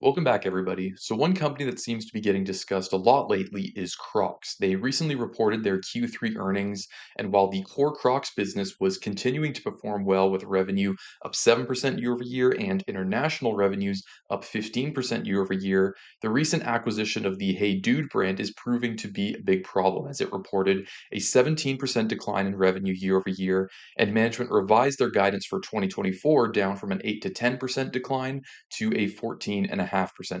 Welcome back, everybody. So, one company that seems to be getting discussed a lot lately is Crocs. They recently reported their Q3 earnings, and while the core Crocs business was continuing to perform well with revenue up 7% year over year and international revenues up 15% year over year, the recent acquisition of the HEYDUDE brand is proving to be a big problem as it reported a 17% decline in revenue year over year, and management revised their guidance for 2024 down from an 8 to 10% decline to a 14.5%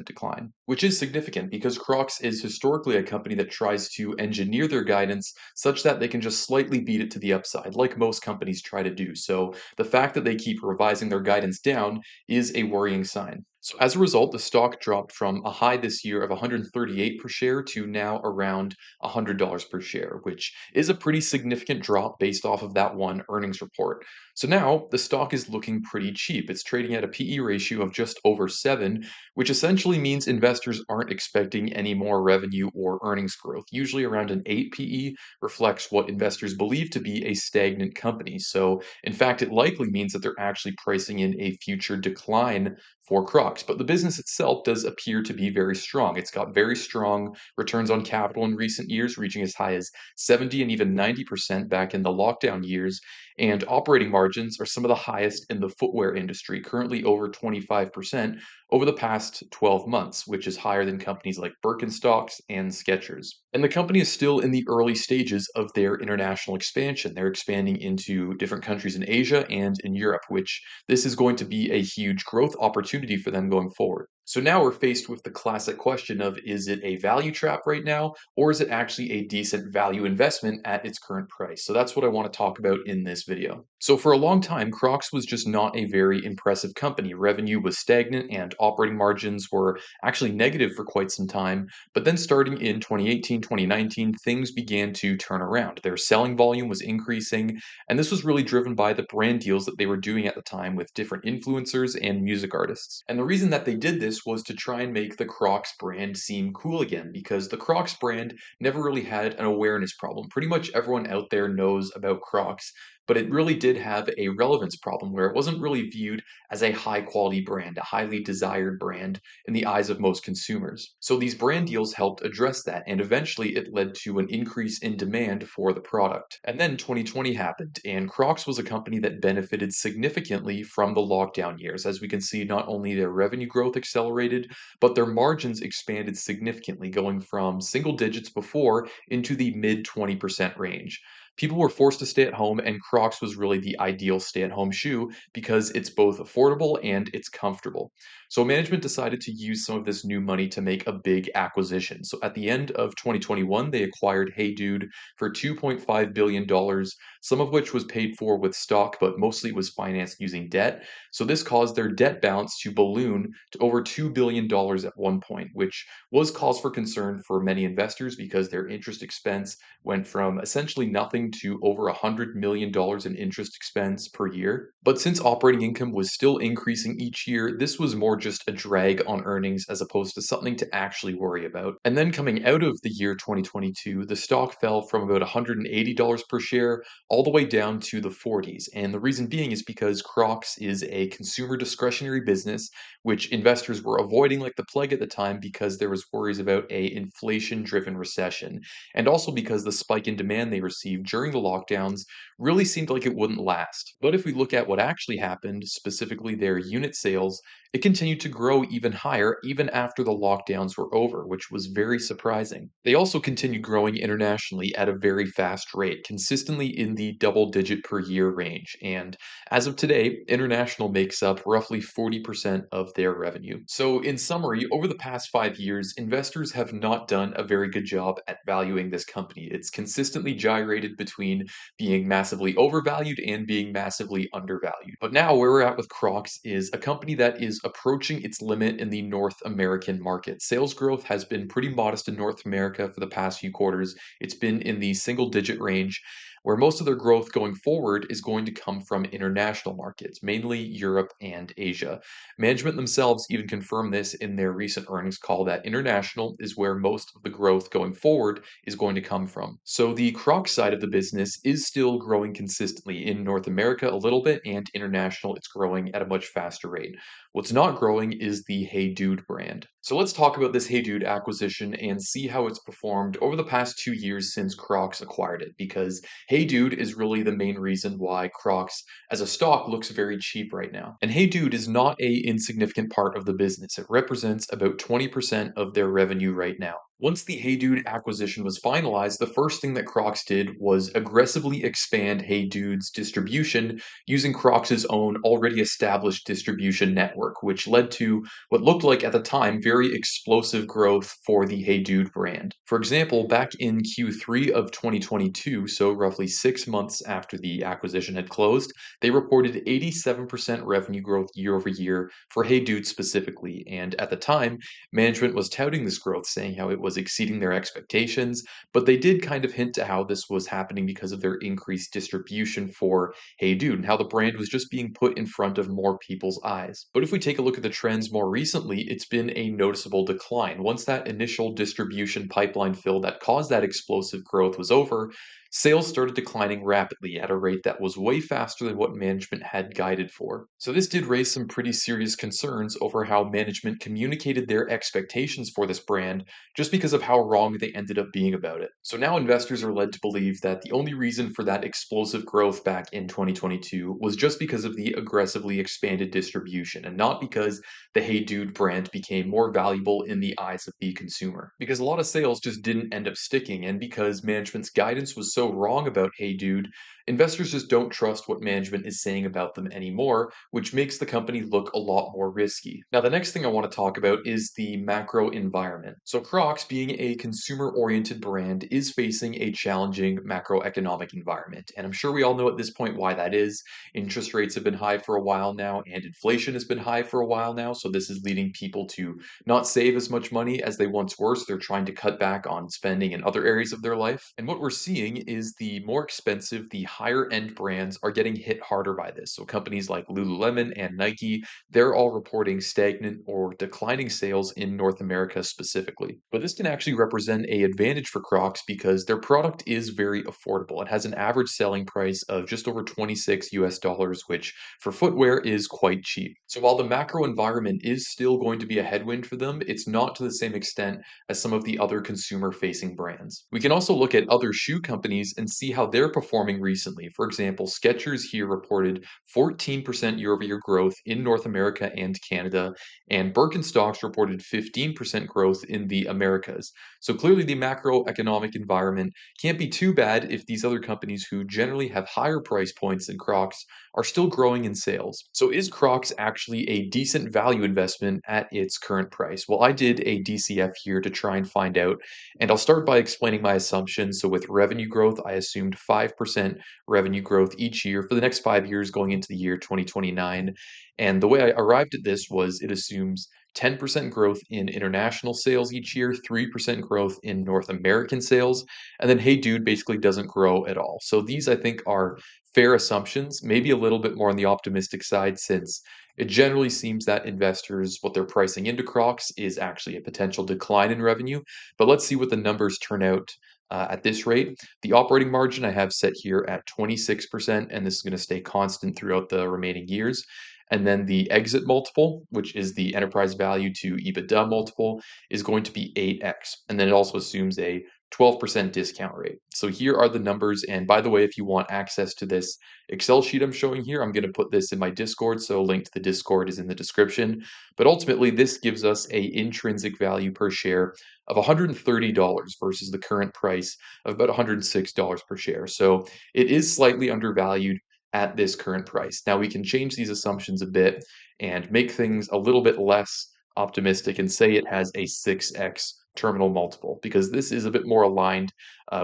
decline, which is significant because Crocs is historically a company that tries to engineer their guidance such that they can just slightly beat it to the upside, like most companies try to do. So the fact that they keep revising their guidance down is a worrying sign. So as a result, the stock dropped from a high this year of 138 per share to now around $100 per share, which is a pretty significant drop based off of that one earnings report. So now the stock is looking pretty cheap. It's trading at a PE ratio of just over 7, which essentially means investors aren't expecting any more revenue or earnings growth. Usually around an 8 PE reflects what investors believe to be a stagnant company. So, in fact, it likely means that they're actually pricing in a future decline for Crocs. But the business itself does appear to be very strong. It's got very strong returns on capital in recent years, reaching as high as 70 and even 90% back in the lockdown years, and operating margins are some of the highest in the footwear industry, currently over 25% over the past 12 months, which is higher than companies like Birkenstocks and Skechers. And the company is still in the early stages of their international expansion. They're expanding into different countries in Asia and in Europe, which this is going to be a huge growth opportunity for them going forward. So now we're faced with the classic question of, is it a value trap right now, or is it actually a decent value investment at its current price? So that's what I want to talk about in this video. So for a long time, Crocs was just not a very impressive company. Revenue was stagnant and operating margins were actually negative for quite some time. But then starting in 2018, 2019, things began to turn around. Their selling volume was increasing, and this was really driven by the brand deals that they were doing at the time with different influencers and music artists. And the reason that they did this was to try and make the Crocs brand seem cool again, because the Crocs brand never really had an awareness problem. Pretty much everyone out there knows about Crocs, but it really did have a relevance problem where it wasn't really viewed as a high quality brand, a highly desired brand in the eyes of most consumers. So these brand deals helped address that, and eventually it led to an increase in demand for the product. And then 2020 happened, and Crocs was a company that benefited significantly from the lockdown years. As we can see, not only their revenue growth accelerated, but their margins expanded significantly, going from single digits before into the mid 20% range. People were forced to stay at home, and Crocs was really the ideal stay at home shoe because it's both affordable and it's comfortable. So, management decided to use some of this new money to make a big acquisition. So, at the end of 2021, they acquired HeyDude for $2.5 billion, some of which was paid for with stock, but mostly was financed using debt. So, this caused their debt balance to balloon to over $2 billion at one point, which was cause for concern for many investors because their interest expense went from essentially nothing to over $100 million in interest expense per year. But since operating income was still increasing each year, this was more just a drag on earnings as opposed to something to actually worry about. And then coming out of the year 2022, the stock fell from about $180 per share all the way down to the 40s. And the reason being is because Crocs is a consumer discretionary business, which investors were avoiding like the plague at the time because there was worries about a inflation-driven recession, and also because the spike in demand they received during the lockdowns really seemed like it wouldn't last. But if we look at what actually happened, specifically their unit sales, it continued to grow even higher even after the lockdowns were over, which was very surprising. They also continued growing internationally at a very fast rate, consistently in the double digit per year range. And as of today, international makes up roughly 40% of their revenue. So, in summary, over the past 5 years, investors have not done a very good job at valuing this company. It's consistently gyrated between being massively overvalued and being massively undervalued. But now, where we're at with Crocs is a company that is approaching its limit in the North American market. Sales growth has been pretty modest in North America for the past few quarters. It's been in the single digit range. where most of their growth going forward is going to come from international markets, mainly Europe and Asia. Management themselves even confirmed this in their recent earnings call that international is where most of the growth going forward is going to come from. So the Crocs side of the business is still growing consistently in North America a little bit, and international it's growing at a much faster rate. What's not growing is the HEYDUDE brand. So let's talk about this HEYDUDE acquisition and see how it's performed over the past 2 years since Crocs acquired it, because HEYDUDE is really the main reason why Crocs as a stock looks very cheap right now. And HEYDUDE is not a insignificant part of the business. It represents about 20% of their revenue right now. Once the HEYDUDE acquisition was finalized, the first thing that Crocs did was aggressively expand HEYDUDE's distribution using Crocs' own already established distribution network, which led to what looked like at the time very explosive growth for the HEYDUDE brand. For example, back in Q3 of 2022, so roughly 6 months after the acquisition had closed, they reported 87% revenue growth year over year for HEYDUDE specifically. And at the time, management was touting this growth, saying how it was exceeding their expectations, but they did kind of hint to how this was happening because of their increased distribution for HEYDUDE and how the brand was just being put in front of more people's eyes. But if we take a look at the trends more recently, it's been a noticeable decline. Once that initial distribution pipeline fill that caused that explosive growth was over, sales started declining rapidly at a rate that was way faster than what management had guided for. So, this did raise some pretty serious concerns over how management communicated their expectations for this brand just because of how wrong they ended up being about it. So, now investors are led to believe that the only reason for that explosive growth back in 2022 was just because of the aggressively expanded distribution and not because the Hey Dude brand became more valuable in the eyes of the consumer. Because a lot of sales just didn't end up sticking, and because management's guidance was so wrong about Hey Dude, investors just don't trust what management is saying about them anymore, which makes the company look a lot more risky. Now, the next thing I want to talk about is the macro environment. So, Crocs, being a consumer oriented brand, is facing a challenging macroeconomic environment. And I'm sure we all know at this point why that is. Interest rates have been high for a while now, and inflation has been high for a while now. So, this is leading people to not save as much money as they once were. So, they're trying to cut back on spending in other areas of their life. And what we're seeing is the more expensive, the higher end brands are getting hit harder by this. So, companies like Lululemon and Nike, they're all reporting stagnant or declining sales in North America specifically. But this can actually represent a advantage for Crocs because their product is very affordable. It has an average selling price of just over 26 US dollars, which for footwear is quite cheap. So while the macro environment is still going to be a headwind for them, it's not to the same extent as some of the other consumer facing brands. We can also look at other shoe companies and see how they're performing recently. For example, Skechers here reported 14% year over year growth in North America and Canada, and Birkenstocks reported 15% growth in the Americas. So clearly, the macroeconomic environment can't be too bad if these other companies who generally have higher price points than Crocs are still growing in sales. So is Crocs actually a decent value investment at its current price? Well, I did a DCF here to try and find out, and I'll start by explaining my assumptions. So with revenue growth, I assumed 5% revenue growth each year for the next 5 years going into the year 2029. And the way I arrived at this was it assumes 10% growth in international sales each year, 3% growth in North American sales, and then Hey Dude basically doesn't grow at all. So these I think are fair assumptions, maybe a little bit more on the optimistic side since it generally seems that investors, what they're pricing into Crocs is actually a potential decline in revenue. But let's see what the numbers turn out at this rate. The operating margin I have set here at 26%, and this is going to stay constant throughout the remaining years. And then the exit multiple, which is the enterprise value to EBITDA multiple, is going to be 8x. And then it also assumes a 12% discount rate. So here are the numbers. And by the way, if you want access to this Excel sheet I'm showing here, I'm going to put this in my Discord. So a link to the Discord is in the description. But ultimately, this gives us a intrinsic value per share of $130 versus the current price of about $106 per share. So it is slightly undervalued at this current price. Now we can change these assumptions a bit and make things a little bit less optimistic and say it has a 6x terminal multiple because this is a bit more aligned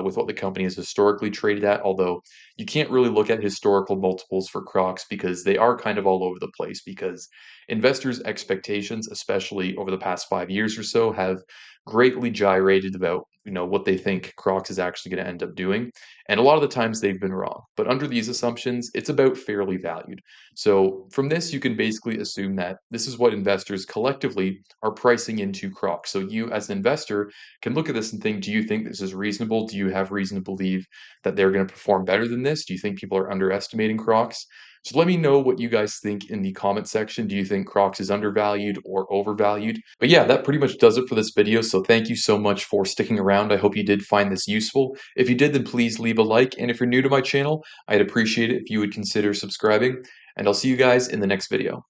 with what the company has historically traded at. Although you can't really look at historical multiples for Crocs because they are kind of all over the place because investors' expectations, especially over the past 5 years or so, have greatly gyrated about, what they think Crocs is actually going to end up doing. And a lot of the times they've been wrong. But under these assumptions, it's about fairly valued. So from this, you can basically assume that this is what investors collectively are pricing into Crocs. So you, as an investor, can look at this and think, do you think this is reasonable? Do you have reason to believe that they're going to perform better than this? Do you think people are underestimating Crocs? So let me know what you guys think in the comment section. Do you think Crocs is undervalued or overvalued? But yeah, that pretty much does it for this video. So thank you so much for sticking around. I hope you did find this useful. If you did, then please leave a like. And if you're new to my channel, I'd appreciate it if you would consider subscribing. And I'll see you guys in the next video.